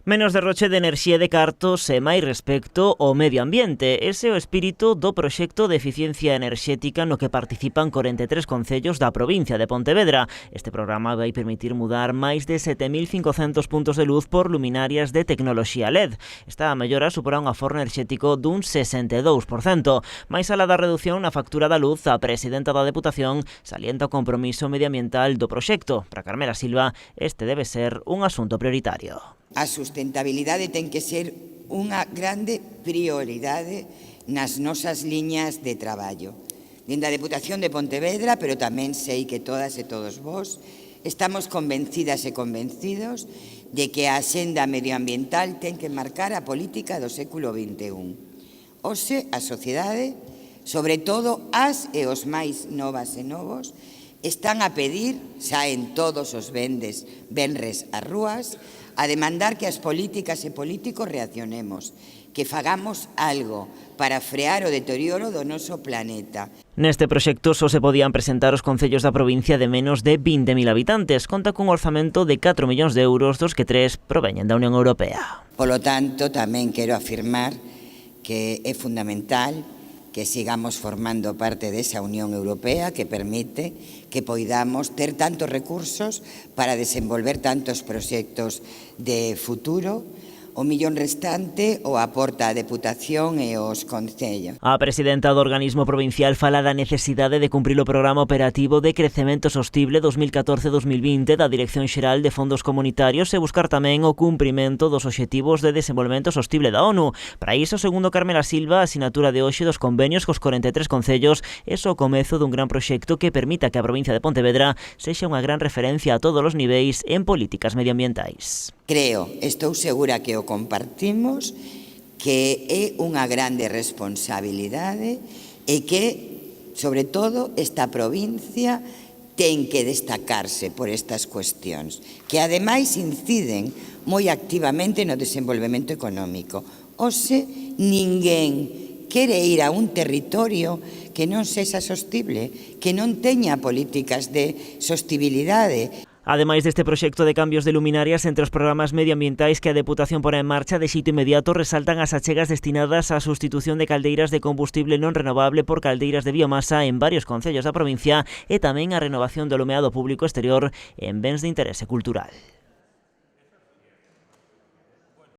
Menos derroche de enerxía e de cartos e máis respecto ao medio ambiente. Ese é o espírito do proxecto de eficiencia enerxética no que participan 43 concellos da provincia de Pontevedra. Este programa vai permitir mudar máis de 7.500 puntos de luz por luminarias de tecnoloxía LED. Esta mellora supora un aforro enerxético dun 62%. Mais alá da reducción na factura da luz, a presidenta da Deputación salienta o compromiso medioambiental do proxecto. Para Carmela Silva, este debe ser un asunto prioritario. A sustentabilidade ten que ser unha grande prioridade nas nosas liñas de traballo. Dende a Deputación de Pontevedra, pero tamén sei que todas e todos vós estamos convencidas e convencidos de que a axenda medioambiental ten que marcar a política do século XXI. Hoxe, a sociedade, sobre todo as e os máis novas e novos, están a pedir, saen todos os venres ás rúas, a demandar que as políticas e políticos reaccionemos, que fagamos algo para frear o deterioro do noso planeta. Neste proxecto só se podían presentar os concellos da provincia de menos de 20.000 habitantes. Conta cun orzamento de 4 millóns de euros, dos que 3 proveñen da Unión Europea. Polo tanto, tamén quero afirmar que é fundamental que sigamos formando parte desa Unión Europea que permite que poidamos ter tantos recursos para desenvolver tantos proxectos de futuro. O millón restante o aporta a Deputación e os concellos. A presidenta do organismo provincial fala da necesidade de cumprir o programa operativo de crecemento sostible 2014-2020 da Dirección Xeral de Fondos Comunitarios e buscar tamén o cumprimento dos obxectivos de desenvolvemento sostible da ONU. Para iso, segundo Carmela Silva, a asinatura de hoxe dos convenios cos 43 concellos é o comezo dun gran proxecto que permita que a provincia de Pontevedra sexa unha gran referencia a todos os niveis en políticas medioambientais. Creo, estou segura que o compartimos, que é unha grande responsabilidade e que, sobre todo, esta provincia ten que destacarse por estas cuestións, que ademais inciden moi activamente no desenvolvemento económico. Hoxe, ninguén quere ir a un territorio que non sexa sostible, que non teña políticas de sostibilidade. Ademais deste proxecto de cambios de luminarias, entre os programas medioambientais que a Deputación pone en marcha de xeito inmediato resaltan as achegas destinadas á sustitución de caldeiras de combustible non renovable por caldeiras de biomasa en varios concellos da provincia e tamén a renovación do alumeado público exterior en bens de interese cultural.